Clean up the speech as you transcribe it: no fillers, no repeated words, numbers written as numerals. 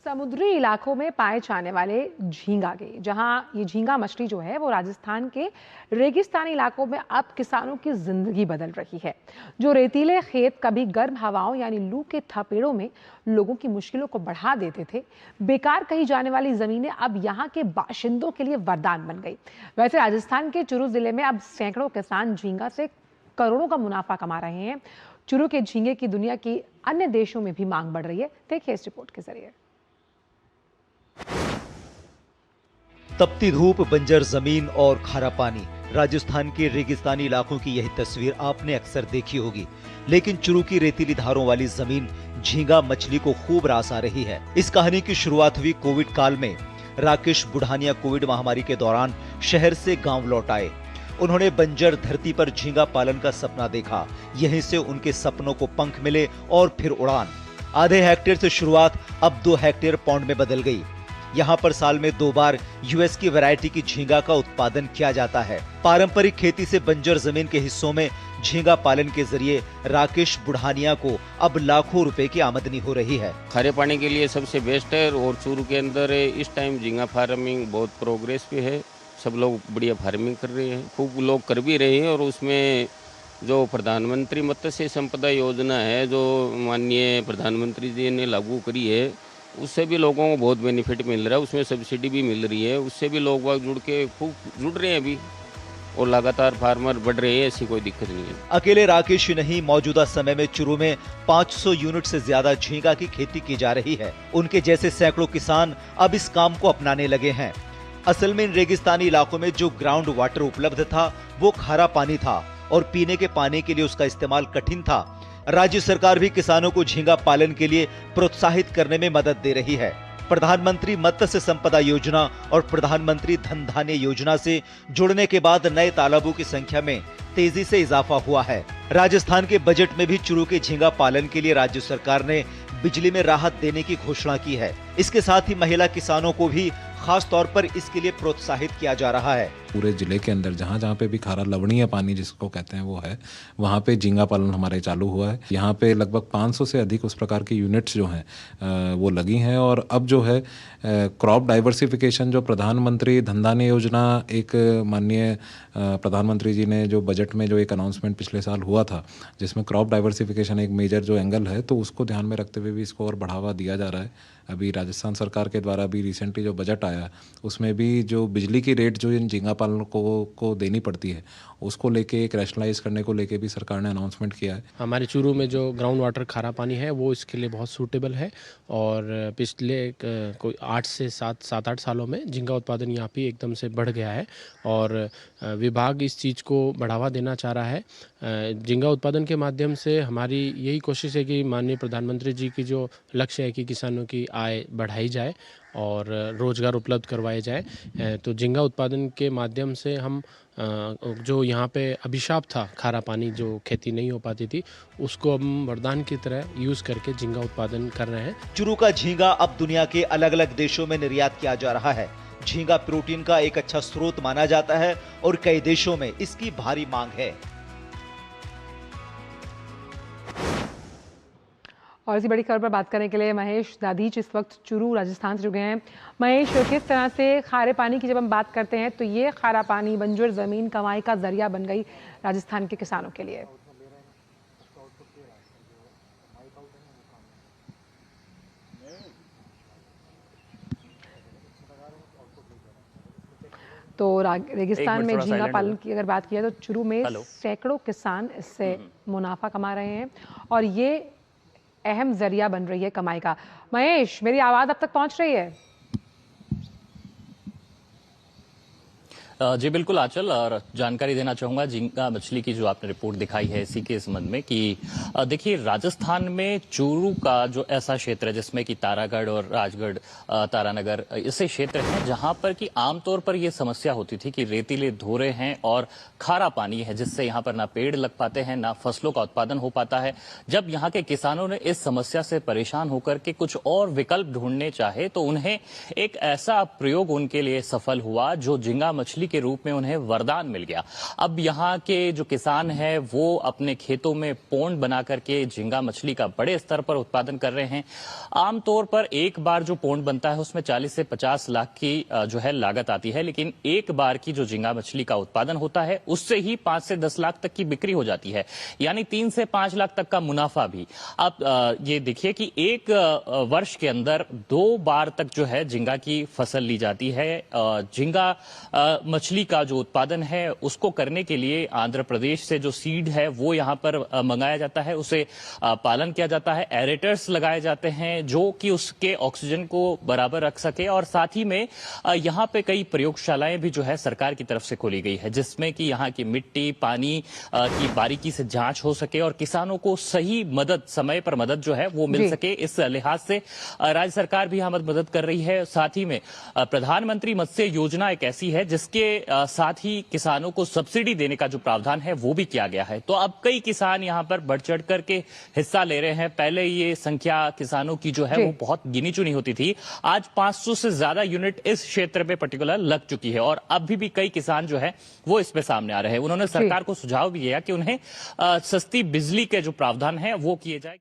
समुद्री इलाकों में पाए जाने वाले झींगा के, जहां ये झींगा मछली जो है वो राजस्थान के रेगिस्तानी इलाकों में अब किसानों की जिंदगी बदल रही है। जो रेतीले खेत कभी गर्म हवाओं यानी लू के थपेड़ों में लोगों की मुश्किलों को बढ़ा देते थे, बेकार कही जाने वाली जमीनें अब यहाँ के बाशिंदों के लिए वरदान बन गई। वैसे राजस्थान के चुरू जिले में अब सैकड़ों किसान झींगा से करोड़ों का मुनाफा कमा रहे हैं। चुरू के झींगे की दुनिया की अन्य देशों में भी मांग बढ़ रही है। देखिए इस रिपोर्ट के जरिए। तपती धूप, बंजर जमीन और खारा पानी, राजस्थान के रेगिस्तानी इलाकों की यही तस्वीर आपने अक्सर देखी होगी। लेकिन चुरू की रेतीली धारों वाली जमीन झींगा मछली को खूब रास आ रही है। इस कहानी की शुरुआत हुई कोविड काल में। राकेश बुढ़ानिया कोविड महामारी के दौरान शहर से गांव लौट आए। उन्होंने बंजर धरती पर झींगा पालन का सपना देखा। यहीं से उनके सपनों को पंख मिले और फिर उड़ान। आधे हेक्टेयर से शुरुआत अब 2 हेक्टेयर पौंड में बदल गई। यहाँ पर साल में 2 बार यूएस की वैरायटी की झींगा का उत्पादन किया जाता है। पारंपरिक खेती से बंजर जमीन के हिस्सों में झींगा पालन के जरिए राकेश बुढ़ानिया को अब लाखों रुपए की आमदनी हो रही है। खारे पानी के लिए सबसे बेस्ट है और चूरू के अंदर इस टाइम झींगा फार्मिंग बहुत प्रोग्रेस पे है। सब लोग बढ़िया फार्मिंग कर रहे हैं, खूब लोग कर भी रहे हैं। और उसमें जो प्रधानमंत्री मत्स्य संपदा योजना है जो माननीय प्रधानमंत्री जी ने लागू करी है, उससे भी लोगों को बहुत बेनिफिट मिल रहा है। उसमें सब्सिडी भी मिल रही है, उससे भी लोग जुड़ के खूब जुड़ रहे हैं अभी और लगातार फार्मर बढ़ रहे हैं। ऐसी कोई दिक्कत नहीं है। अकेले राकेश ही नहीं, मौजूदा समय में चुरू में 500 यूनिट से ज्यादा झींगा की खेती की जा रही है। उनके जैसे सैकड़ों किसान अब इस काम को अपनाने लगे हैं। असल में इन रेगिस्तानी इलाकों में जो ग्राउंड वाटर उपलब्ध था वो खारा पानी था और पीने के पानी के लिए उसका इस्तेमाल कठिन था। राज्य सरकार भी किसानों को झींगा पालन के लिए प्रोत्साहित करने में मदद दे रही है। प्रधानमंत्री मत्स्य संपदा योजना और प्रधानमंत्री धन धान्य योजना से जुड़ने के बाद नए तालाबों की संख्या में तेजी से इजाफा हुआ है। राजस्थान के बजट में भी चुरू के झींगा पालन के लिए राज्य सरकार ने बिजली में राहत देने की घोषणा की है। इसके साथ ही महिला किसानों को भी खास तौर पर इसके लिए प्रोत्साहित किया जा रहा है। पूरे जिले के अंदर जहाँ जहाँ पे भी खारा लवणीय पानी जिसको कहते हैं वो है, वहाँ पे झींगा पालन हमारे चालू हुआ है। यहाँ पे लगभग 500 से अधिक उस प्रकार की यूनिट्स जो हैं वो लगी हैं। और अब जो है क्रॉप डाइवर्सिफिकेशन जो प्रधानमंत्री धन धान्य योजना, एक माननीय प्रधानमंत्री जी ने जो बजट में जो एक अनाउंसमेंट पिछले साल हुआ था जिसमें क्रॉप डाइवर्सिफिकेशन एक मेजर जो एंगल है, तो उसको ध्यान में रखते हुए भी इसको और बढ़ावा दिया जा रहा है। अभी राजस्थान सरकार के द्वारा भी रिसेंटली जो बजट आया उसमें भी जो बिजली की रेट जो इन झींगा पालन को देनी पड़ती है उसको लेके एक रैशनलाइज करने को लेके भी सरकार ने अनाउंसमेंट किया है। हमारे चूरू में जो ग्राउंड वाटर खारा पानी है वो इसके लिए बहुत सूटेबल है और पिछले कोई 8 से 7-8 सालों में झींगा उत्पादन यहाँ पे एकदम से बढ़ गया है और विभाग इस चीज़ को बढ़ावा देना चाह रहा है। झींगा उत्पादन के माध्यम से हमारी यही कोशिश है कि माननीय प्रधानमंत्री जी की जो लक्ष्य है कि किसानों की आय बढ़ाई जाए और रोजगार उपलब्ध करवाए जाए। तो झींगा उत्पादन के माध्यम से हम जो यहाँ पे अभिशाप था खारा पानी जो खेती नहीं हो पाती थी उसको हम वरदान की तरह यूज करके झींगा उत्पादन कर रहे हैं। चुरू का झींगा अब दुनिया के अलग अलग देशों में निर्यात किया जा रहा है। झींगा प्रोटीन का एक अच्छा स्रोत माना जाता है और कई देशों में इसकी भारी मांग है। और इसी बड़ी खबर पर बात करने के लिए महेश दादीच इस वक्त चुरू राजस्थान से जुड़े हैं। महेश, किस तरह से खारे पानी की जब हम बात करते हैं तो ये खारा पानी बंजर जमीन कमाई का जरिया बन गई राजस्थान के किसानों के लिए। तो रेगिस्तान में झींगा पालन की अगर बात की जाए तो चुरू में सैकड़ों किसान इससे मुनाफा कमा रहे हैं और ये अहम जरिया बन रही है कमाई का। महेश, मेरी आवाज अब तक पहुंच रही है? जी बिल्कुल आंचल, और जानकारी देना चाहूंगा झींगा मछली की जो आपने रिपोर्ट दिखाई है इसी के संबंध में कि देखिए राजस्थान में चूरू का जो ऐसा क्षेत्र है जिसमें कि तारागढ़ और राजगढ़, तारानगर ऐसे क्षेत्र हैं जहां पर कि आमतौर पर यह समस्या होती थी कि रेतीले धोरे हैं और खारा पानी है जिससे यहाँ पर ना पेड़ लग पाते हैं ना फसलों का उत्पादन हो पाता है। जब यहाँ के किसानों ने इस समस्या से परेशान होकर के कुछ और विकल्प ढूंढने चाहे तो उन्हें एक ऐसा प्रयोग उनके लिए सफल हुआ जो झींगा मछली के रूप में उन्हें वरदान मिल गया। अब यहाँ के जो किसान हैं वो अपने खेतों में पोंड बना करके झींगा मछली का बड़े स्तर पर उत्पादन कर रहे हैं। आमतौर पर एक बार जो पोंड बनता है उसमें 40 से 50 लाख की जो है लागत आती है, लेकिन एक बार की जो झींगा मछली का उत्पादन होता है उससे ही 5 से 10 लाख तक की बिक्री हो जाती है, यानी 3 से 5 लाख तक का मुनाफा भी। आप ये देखिए कि एक वर्ष के अंदर 2 बार तक जो है झींगा की फसल ली जाती है। झींगा मछली का जो उत्पादन है उसको करने के लिए आंध्र प्रदेश से जो सीड है वो यहाँ पर मंगाया जाता है, उसे पालन किया जाता है, एरेटर्स लगाए जाते हैं जो कि उसके ऑक्सीजन को बराबर रख सके, और साथ ही में यहाँ पे कई प्रयोगशालाएं भी जो है सरकार की तरफ से खोली गई है जिसमें कि यहाँ की मिट्टी पानी की बारीकी से जांच हो सके और किसानों को सही मदद, समय पर मदद जो है वो मिल सके। इस लिहाज से राज्य सरकार भी यहाँ मदद कर रही है। साथ ही में प्रधानमंत्री मत्स्य योजना एक ऐसी है जिसके साथ ही किसानों को सब्सिडी देने का जो प्रावधान है वो भी किया गया है। तो अब कई किसान यहाँ पर बढ़ चढ़ करके हिस्सा ले रहे हैं। पहले ये संख्या किसानों की जो है वो बहुत गिनी चुनी होती थी, आज 500 से ज्यादा यूनिट इस क्षेत्र पे पर्टिकुलर लग चुकी है और अब भी कई किसान जो है वो इसमें सामने आ रहे हैं। उन्होंने सरकार को सुझाव भी दिया कि उन्हें सस्ती बिजली के जो प्रावधान है वो किए जाए।